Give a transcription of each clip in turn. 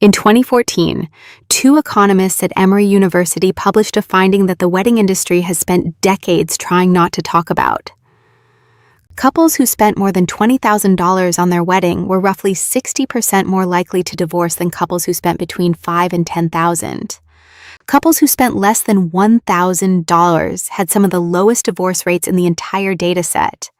In 2014, two economists at Emory University published a finding that the wedding industry has spent decades trying not to talk about. Couples who spent more than $20,000 on their wedding were roughly 60% more likely to divorce than couples who spent between $5,000 and $10,000. Couples who spent less than $1,000 had some of the lowest divorce rates in the entire data set.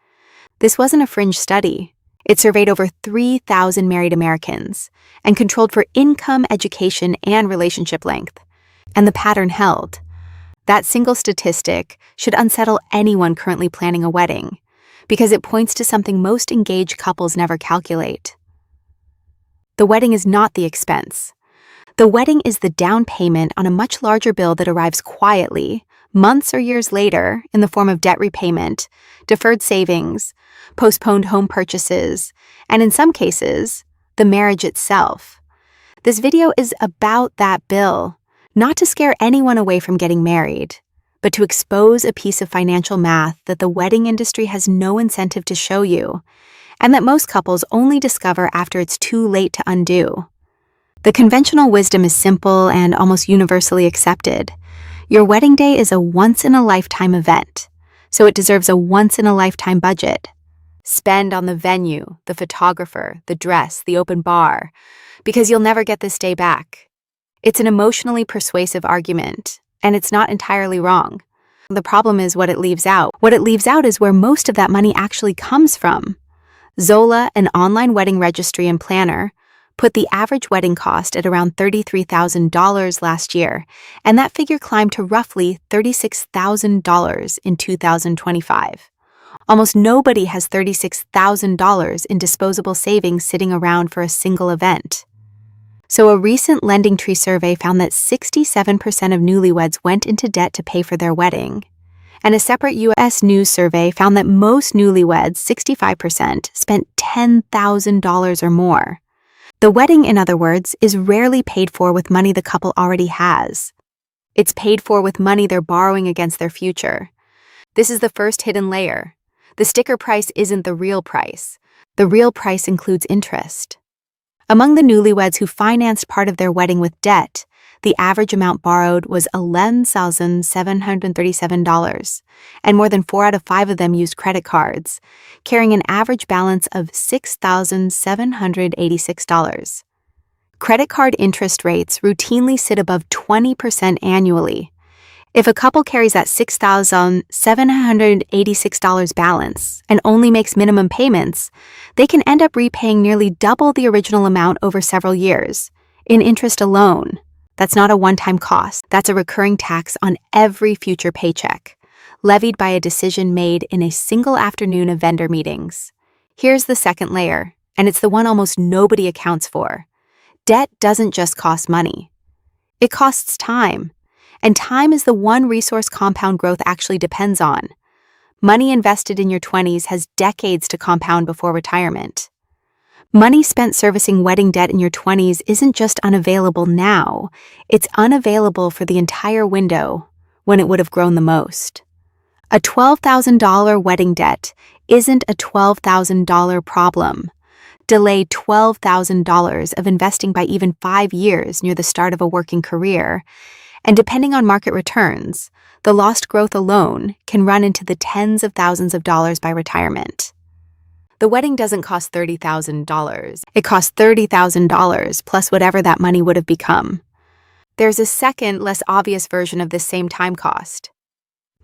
This wasn't a fringe study. It surveyed over 3,000 married Americans and controlled for income, education, and relationship length. And the pattern held. That single statistic should unsettle anyone currently planning a wedding, because it points to something most engaged couples never calculate. The wedding is not the expense. The wedding is the down payment on a much larger bill that arrives quietly, months or years later, in the form of debt repayment, deferred savings, postponed home purchases, and in some cases, the marriage itself. This video is about that bill, not to scare anyone away from getting married, but to expose a piece of financial math that the wedding industry has no incentive to show you, and that most couples only discover after it's too late to undo. The conventional wisdom is simple and almost universally accepted. Your wedding day is a once-in-a-lifetime event, so it deserves a once-in-a-lifetime budget. Spend on the venue, the photographer, the dress, the open bar, because you'll never get this day back. It's an emotionally persuasive argument, and it's not entirely wrong. The problem is what it leaves out. What it leaves out is where most of that money actually comes from. Zola, an online wedding registry and planner, put the average wedding cost at around $33,000 last year, and that figure climbed to roughly $36,000 in 2025. Almost nobody has $36,000 in disposable savings sitting around for a single event. So a recent LendingTree survey found that 67% of newlyweds went into debt to pay for their wedding. And a separate U.S. News survey found that most newlyweds, 65%, spent $10,000 or more. The wedding, in other words, is rarely paid for with money the couple already has. It's paid for with money they're borrowing against their future. This is the first hidden layer. The sticker price isn't the real price. The real price includes interest. Among the newlyweds who financed part of their wedding with debt, the average amount borrowed was $11,737, and more than 4 out of 5 of them used credit cards, carrying an average balance of $6,786. Credit card interest rates routinely sit above 20% annually. If a couple carries that $6,786 balance and only makes minimum payments, they can end up repaying nearly double the original amount over several years, in interest alone. That's not a one-time cost. That's a recurring tax on every future paycheck, levied by a decision made in a single afternoon of vendor meetings. Here's the second layer, and it's the one almost nobody accounts for. Debt doesn't just cost money. It costs time. And time is the one resource compound growth actually depends on. Money invested in your 20s has decades to compound before retirement. Money spent servicing wedding debt in your 20s isn't just unavailable now, it's unavailable for the entire window when it would have grown the most. A $12,000 wedding debt isn't a $12,000 problem. Delay $12,000 of investing by even 5 years near the start of a working career, and depending on market returns, the lost growth alone can run into the tens of thousands of dollars by retirement. The wedding doesn't cost $30,000. It costs $30,000 plus whatever that money would have become. There's a second, less obvious version of this same time cost.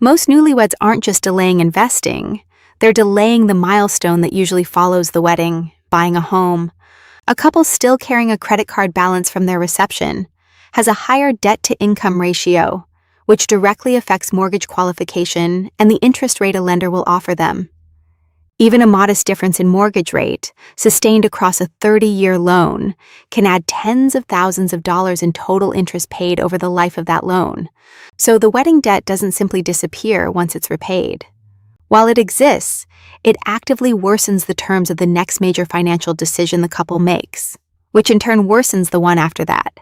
Most newlyweds aren't just delaying investing. They're delaying the milestone that usually follows the wedding, buying a home. A couple still carrying a credit card balance from their reception has a higher debt-to-income ratio, which directly affects mortgage qualification and the interest rate a lender will offer them. Even a modest difference in mortgage rate, sustained across a 30-year loan, can add tens of thousands of dollars in total interest paid over the life of that loan. So the wedding debt doesn't simply disappear once it's repaid. While it exists, it actively worsens the terms of the next major financial decision the couple makes, which in turn worsens the one after that.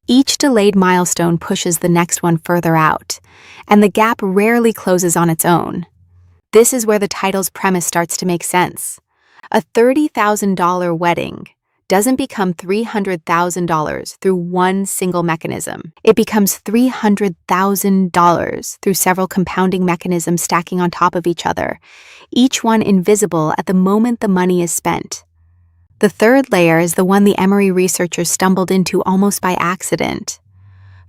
Each delayed milestone pushes the next one further out, and the gap rarely closes on its own. This is where the title's premise starts to make sense. A $30,000 wedding doesn't become $300,000 through one single mechanism. It becomes $300,000 through several compounding mechanisms stacking on top of each other, each one invisible at the moment the money is spent. The third layer is the one the Emory researchers stumbled into almost by accident.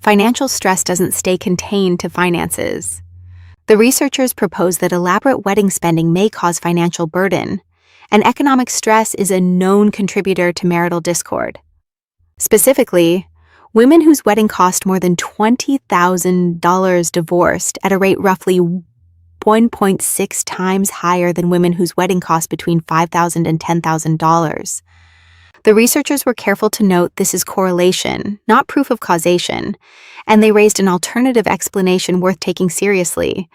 Financial stress doesn't stay contained to finances. The researchers propose that elaborate wedding spending may cause financial burden, and economic stress is a known contributor to marital discord. Specifically, women whose wedding cost more than $20,000 divorced at a rate roughly 1.6 times higher than women whose wedding cost between $5,000 and $10,000. The researchers were careful to note this is correlation, not proof of causation, and they raised an alternative explanation worth taking seriously.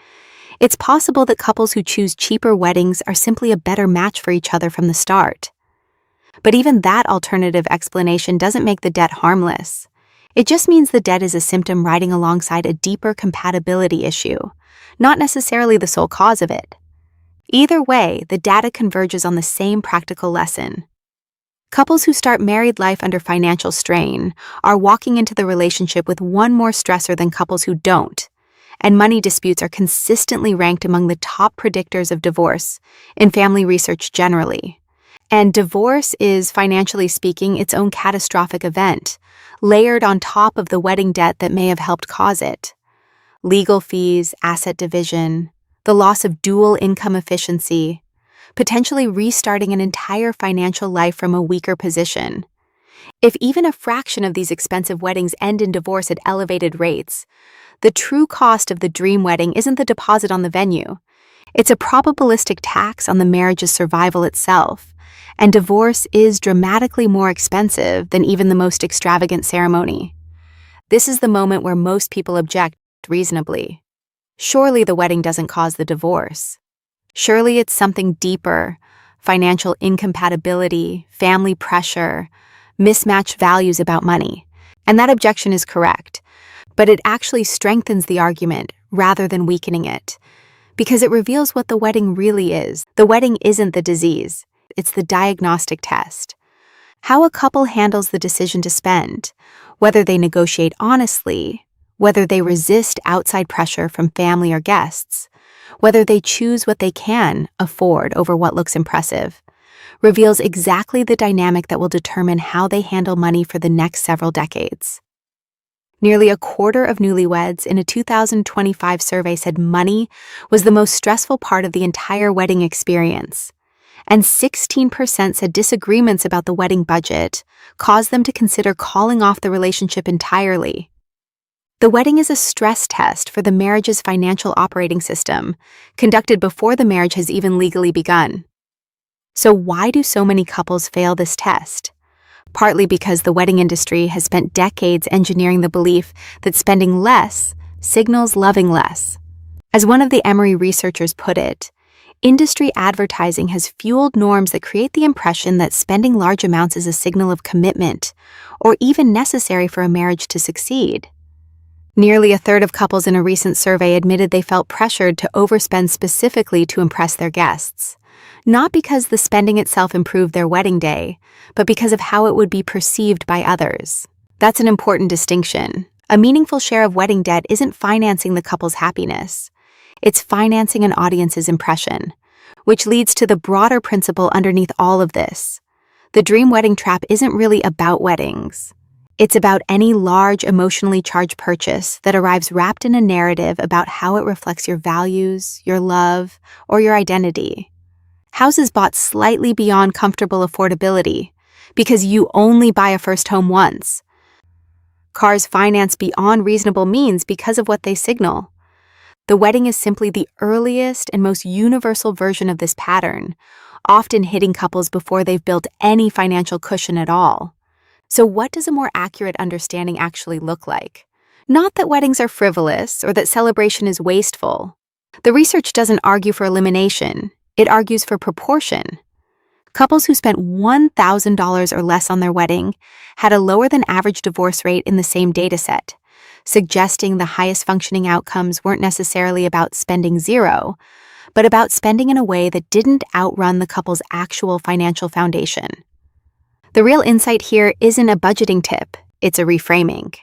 It's possible that couples who choose cheaper weddings are simply a better match for each other from the start. But even that alternative explanation doesn't make the debt harmless. It just means the debt is a symptom riding alongside a deeper compatibility issue, not necessarily the sole cause of it. Either way, the data converges on the same practical lesson. Couples who start married life under financial strain are walking into the relationship with one more stressor than couples who don't, and money disputes are consistently ranked among the top predictors of divorce in family research generally. And divorce is, financially speaking, its own catastrophic event, layered on top of the wedding debt that may have helped cause it. Legal fees, asset division, the loss of dual income efficiency, potentially restarting an entire financial life from a weaker position. If even a fraction of these expensive weddings end in divorce at elevated rates, the true cost of the dream wedding isn't the deposit on the venue. It's a probabilistic tax on the marriage's survival itself, and divorce is dramatically more expensive than even the most extravagant ceremony. This is the moment where most people object reasonably. Surely the wedding doesn't cause the divorce. Surely it's something deeper: financial incompatibility, family pressure, mismatched values about money. And that objection is correct, but it actually strengthens the argument rather than weakening it, because it reveals what the wedding really is. The wedding isn't the disease, it's the diagnostic test. How a couple handles the decision to spend, whether they negotiate honestly, whether they resist outside pressure from family or guests, whether they choose what they can afford over what looks impressive, reveals exactly the dynamic that will determine how they handle money for the next several decades. Nearly a quarter of newlyweds in a 2025 survey said money was the most stressful part of the entire wedding experience, and 16% said disagreements about the wedding budget caused them to consider calling off the relationship entirely. The wedding is a stress test for the marriage's financial operating system, conducted before the marriage has even legally begun. So why do so many couples fail this test? Partly because the wedding industry has spent decades engineering the belief that spending less signals loving less. As one of the Emory researchers put it, industry advertising has fueled norms that create the impression that spending large amounts is a signal of commitment, or even necessary for a marriage to succeed. Nearly a third of couples in a recent survey admitted they felt pressured to overspend specifically to impress their guests, not because the spending itself improved their wedding day, but because of how it would be perceived by others. That's an important distinction. A meaningful share of wedding debt isn't financing the couple's happiness. It's financing an audience's impression, which leads to the broader principle underneath all of this. The dream wedding trap isn't really about weddings. It's about any large, emotionally charged purchase that arrives wrapped in a narrative about how it reflects your values, your love, or your identity. Houses bought slightly beyond comfortable affordability because you only buy a first home once. Cars financed beyond reasonable means because of what they signal. The wedding is simply the earliest and most universal version of this pattern, often hitting couples before they've built any financial cushion at all. So what does a more accurate understanding actually look like? Not that weddings are frivolous or that celebration is wasteful. The research doesn't argue for elimination, it argues for proportion. Couples who spent $1,000 or less on their wedding had a lower than average divorce rate in the same dataset, suggesting the highest functioning outcomes weren't necessarily about spending zero, but about spending in a way that didn't outrun the couple's actual financial foundation. The real insight here isn't a budgeting tip, it's a reframing.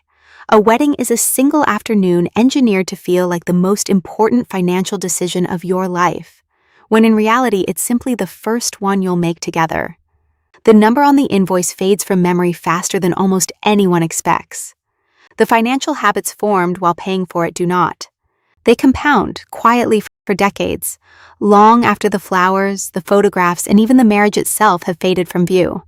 A wedding is a single afternoon engineered to feel like the most important financial decision of your life, when in reality it's simply the first one you'll make together. The number on the invoice fades from memory faster than almost anyone expects. The financial habits formed while paying for it do not. They compound quietly for decades, long after the flowers, the photographs, and even the marriage itself have faded from view.